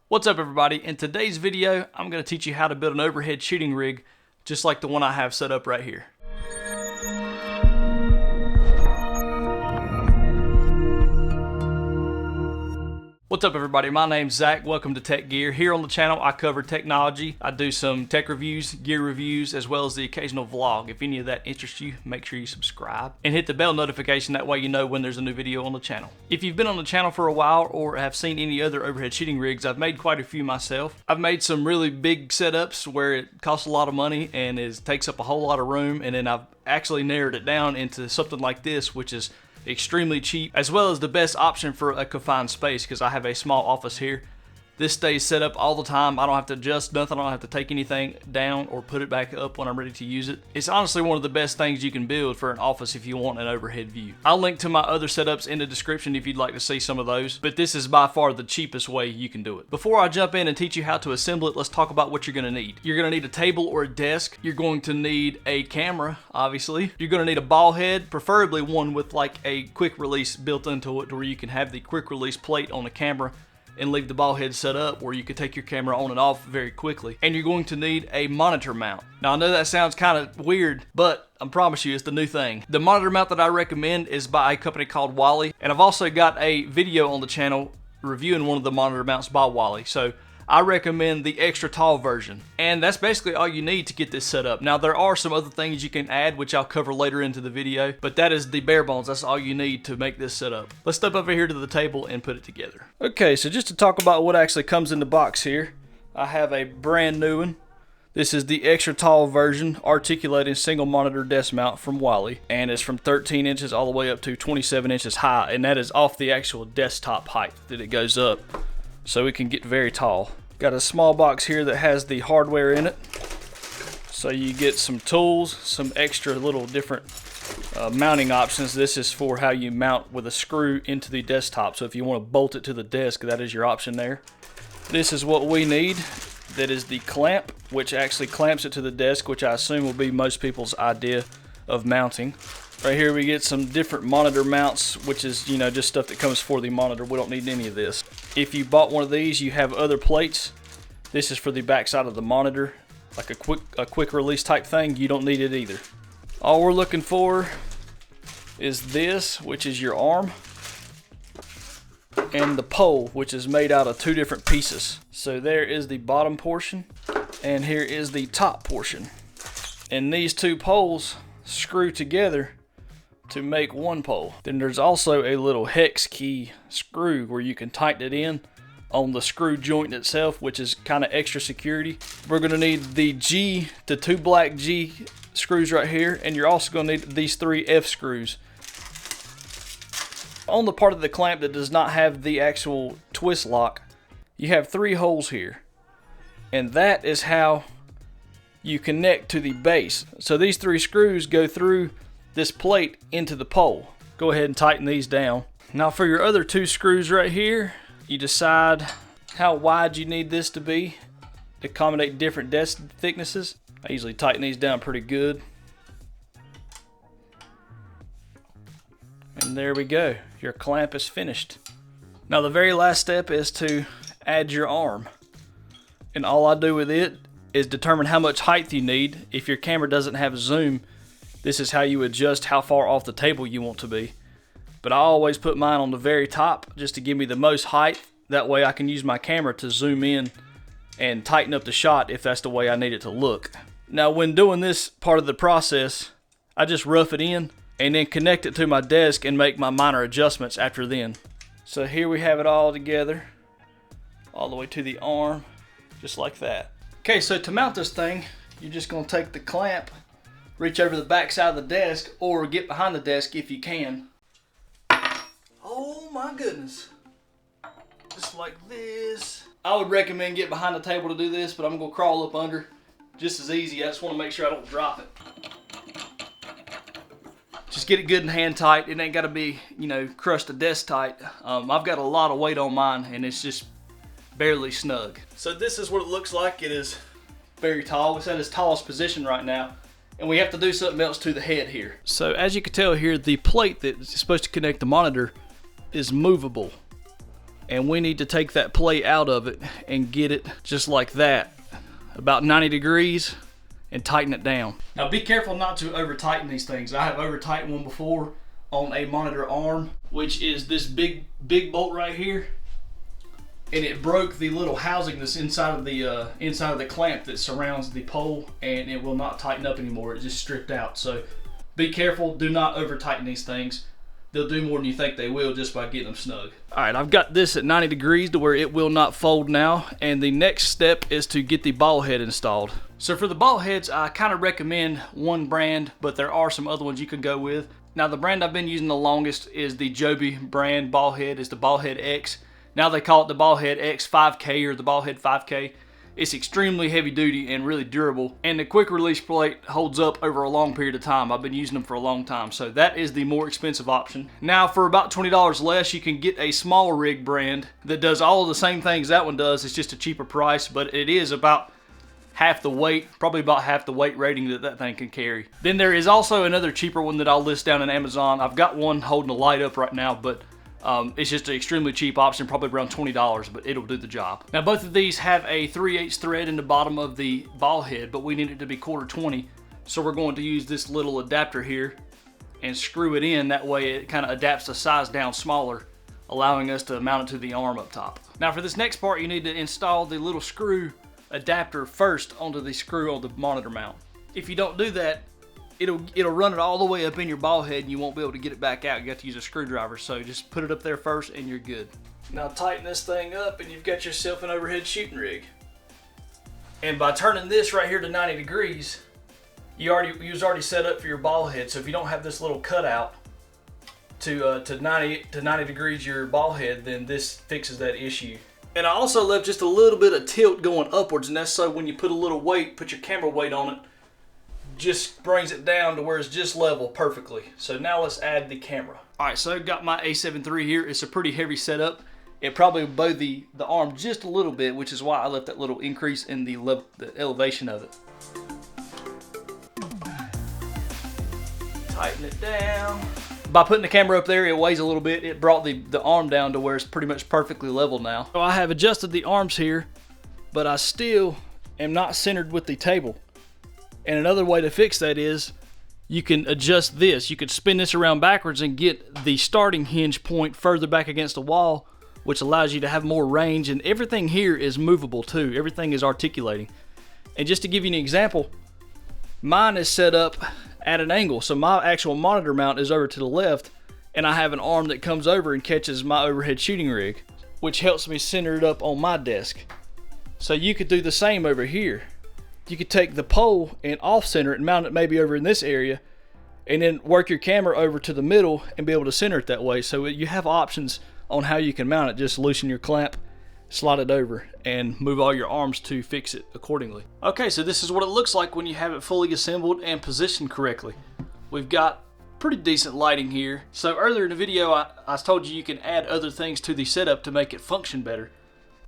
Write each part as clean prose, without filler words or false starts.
What's up everybody? In today's video, I'm going to teach you how to build an overhead shooting rig just like the one I have set up right here. What's up everybody? My name's Zach. Welcome to TechGear. Here on the channel I cover technology. I do some tech reviews, gear reviews, as well as the occasional vlog. If any of that interests you, make sure you subscribe and hit the bell notification, that way you know when there's a new video on the channel. If you've been on the channel for a while or have seen any other overhead shooting rigs, I've made quite a few myself. I've made some really big setups where it costs a lot of money and it takes up a whole lot of room, and then I've actually narrowed it down into something like this, which is extremely cheap, as well as the best option for a confined space, because I have a small office here. This stays set up all the time. I don't have to adjust nothing. I don't have to take anything down or put it back up when I'm ready to use it. It's honestly one of the best things you can build for an office if you want an overhead view. I'll link to my other setups in the description if you'd like to see some of those, but this is by far the cheapest way you can do it. Before I jump in and teach you how to assemble it, let's talk about what you're going to need. You're going to need a table or a desk. You're going to need a camera, obviously. You're going to need a ball head, preferably one with like a quick release built into it, where you can have the quick release plate on the camera and leave the ball head set up where you could take your camera on and off very quickly. And you're going to need a monitor mount. Now I know that sounds kind of weird, but I promise you it's the new thing. The monitor mount that I recommend is by a company called Wally, and I've also got a video on the channel reviewing one of the monitor mounts by Wally. So I recommend the extra tall version, and that's basically all you need to get this set up. Now there are some other things you can add which I'll cover later into the video, but that is the bare bones. That's all you need to make this set up. Let's step over here to the table and put it together. Okay, so just to talk about what actually comes in the box here, I have a brand new one. This is the extra tall version articulating single monitor desk mount from Wally, and it's from 13 inches all the way up to 27 inches high, and that is off the actual desktop height that it goes up, so it can get very tall. Got a small box here that has the hardware in it, so you get some tools, some extra little different mounting options. This is for how you mount with a screw into the desktop, so if you want to bolt it to the desk, that is your option there. This is what we need. That is the clamp, which actually clamps it to the desk, which I assume will be most people's idea of mounting. Right here we get some different monitor mounts, which is, you know, just stuff that comes for the monitor. We don't need any of this. If you bought one of these, you have other plates. This is for the back side of the monitor, like a quick release type thing. You don't need it either. All we're looking for is this, which is your arm, and the pole, which is made out of two different pieces. So there is the bottom portion, and here is the top portion. And these two poles screw together to make one pole. Then there's also a little hex key screw where you can tighten it in on the screw joint itself, which is kind of extra security. We're going to need the two black G screws right here, and you're also going to need these 3 F screws. On the part of the clamp that does not have the actual twist lock, you have 3 holes here, and that is how you connect to the base. So these 3 screws go through this plate into the pole. Go ahead and tighten these down. Now for your other 2 screws right here, you decide how wide you need this to be to accommodate different desk thicknesses. I usually tighten these down pretty good. And there we go. Your clamp is finished. Now the very last step is to add your arm. And all I do with it is determine how much height you need. If your camera doesn't have zoom, this is how you adjust how far off the table you want to be. But I always put mine on the very top just to give me the most height. That way I can use my camera to zoom in and tighten up the shot if that's the way I need it to look. Now when doing this part of the process, I just rough it in and then connect it to my desk and make my minor adjustments after then. So here we have it all together, all the way to the arm, just like that. Okay, so to mount this thing, you're just going to take the clamp, reach over the back side of the desk, or get behind the desk if you can. Oh my goodness. Just like this. I would recommend get behind the table to do this, but I'm going to crawl up under. Just as easy. I just want to make sure I don't drop it. Just get it good and hand tight. It ain't got to be, you know, crushed to desk tight. I've got a lot of weight on mine, and it's just barely snug. So this is what it looks like. It is very tall. It's at its tallest position right now. And we have to do something else to the head here. So as you can tell here, the plate that is supposed to connect the monitor is movable. And we need to take that plate out of it and get it just like that, about 90 degrees, and tighten it down. Now be careful not to over tighten these things. I have over tightened one before on a monitor arm, which is this big bolt right here, and it broke the little housing that's inside of the clamp that surrounds the pole, and it will not tighten up anymore. It just stripped out. So be careful, do not over tighten these things. They'll do more than you think they will just by getting them snug. All right, I've got this at 90 degrees to where it will not fold now, and the next step is to get the ball head installed. So for the ball heads, I kind of recommend one brand, but there are some other ones you can go with. Now the brand I've been using the longest is the Joby brand ball head. It's the Ball Head X. Now they call it the Ball Head X 5K or the Ball Head 5K. It's extremely heavy duty and really durable, and the quick release plate holds up over a long period of time. I've been using them for a long time, so that is the more expensive option. Now for about $20 less, you can get a small rig brand that does all of the same things that one does. It's just a cheaper price, but it is about half the weight, probably about half the weight rating that thing can carry. Then there is also another cheaper one that I'll list down on Amazon. I've got one holding a light up right now, but it's just an extremely cheap option, probably around $20, but it'll do the job. Now both of these have a 3/8 thread in the bottom of the ball head, but we need it to be 1/4 20, so we're going to use this little adapter here and screw it in. That way it kind of adapts the size down smaller, allowing us to mount it to the arm up top. Now for this next part, you need to install the little screw adapter first onto the screw on the monitor mount. If you don't do that, it'll run it all the way up in your ball head and you won't be able to get it back out. You have to use a screwdriver, so just put it up there first and you're good. Now tighten this thing up and you've got yourself an overhead shooting rig. And by turning this right here to 90 degrees, you was already set up for your ball head. So if you don't have this little cutout to 90 degrees your ball head, then this fixes that issue. And I also left just a little bit of tilt going upwards, and that's so when you put a little weight, put your camera weight on it, just brings it down to where it's just level perfectly. So now let's add the camera. All right, so I've got my A7 III here. It's a pretty heavy setup. It probably bow the arm just a little bit, which is why I left that little increase in the elevation of it. Tighten it down. By putting the camera up there, it weighs a little bit. It brought the arm down to where it's pretty much perfectly level now. So I have adjusted the arms here, but I still am not centered with the table. And another way to fix that is you can adjust this. You could spin this around backwards and get the starting hinge point further back against the wall, which allows you to have more range. And everything here is movable too. Everything is articulating. And just to give you an example, mine is set up at an angle. So my actual monitor mount is over to the left, and I have an arm that comes over and catches my overhead shooting rig, which helps me center it up on my desk. So you could do the same over here. You could take the pole and off center it and mount it maybe over in this area, and then work your camera over to the middle and be able to center it that way. So you have options on how you can mount it. Just loosen your clamp, slide it over, and move all your arms to fix it accordingly. Okay, so this is what it looks like when you have it fully assembled and positioned correctly. We've got pretty decent lighting here. So earlier in the video, I told you can add other things to the setup to make it function better.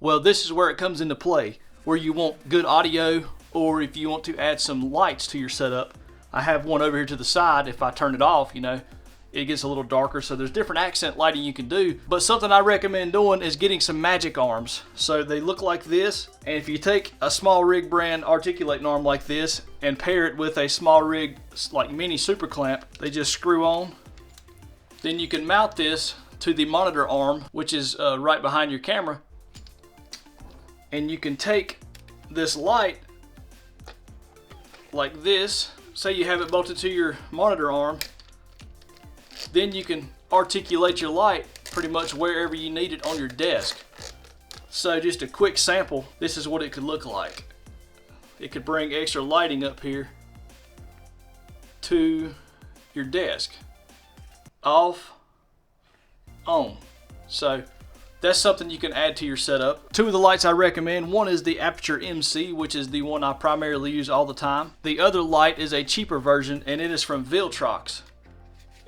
Well, this is where it comes into play, where you want good audio, or if you want to add some lights to your setup. I have one over here to the side. If I turn it off, you know, it gets a little darker. So there's different accent lighting you can do. But something I recommend doing is getting some magic arms. So they look like this. And if you take a small rig brand articulating arm like this and pair it with a small rig like mini super clamp, they just screw on. Then you can mount this to the monitor arm, which is right behind your camera. And you can take this light like this. Say you have it bolted to your monitor arm, then you can articulate your light pretty much wherever you need it on your desk. So just a quick sample, this is what it could look like. It could bring extra lighting up here to your desk. Off, on. So that's something you can add to your setup. Two of the lights I recommend, one is the Aperture MC, which is the one I primarily use all the time. The other light is a cheaper version, and it is from Viltrox.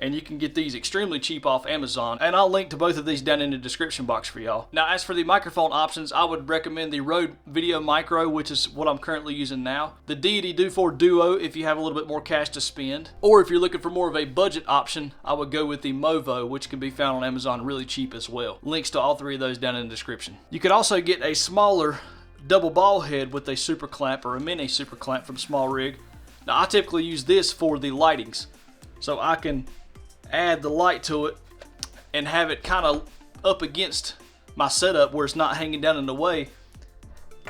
and you can get these extremely cheap off Amazon, and I'll link to both of these down in the description box for y'all. Now, as for the microphone options, I would recommend the Rode Video Micro, which is what I'm currently using now, the Deity Do4 Duo if you have a little bit more cash to spend, or if you're looking for more of a budget option, I would go with the Movo, which can be found on Amazon really cheap as well. Links to all three of those down in the description. You could also get a smaller double ball head with a super clamp or a mini super clamp from Small Rig. Now, I typically use this for the lightings, so I can add the light to it and have it kind of up against my setup where it's not hanging down in the way.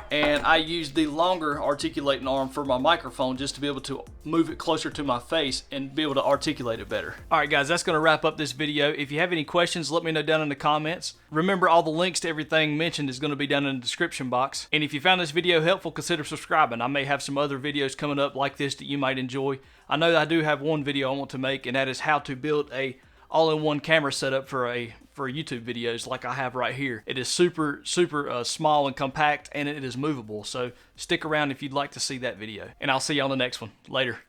And I use the longer articulating arm for my microphone just to be able to move it closer to my face and be able to articulate it better. Alright guys, that's going to wrap up this video. If you have any questions, let me know down in the comments. Remember, all the links to everything mentioned is going to be down in the description box. And if you found this video helpful, consider subscribing. I may have some other videos coming up like this that you might enjoy. I know that I do have one video I want to make, and that is how to build a all-in-one camera setup for YouTube videos like I have right here. It is super small and compact, and it is movable, so stick around if you'd like to see that video. And I'll see you on the next one. Later.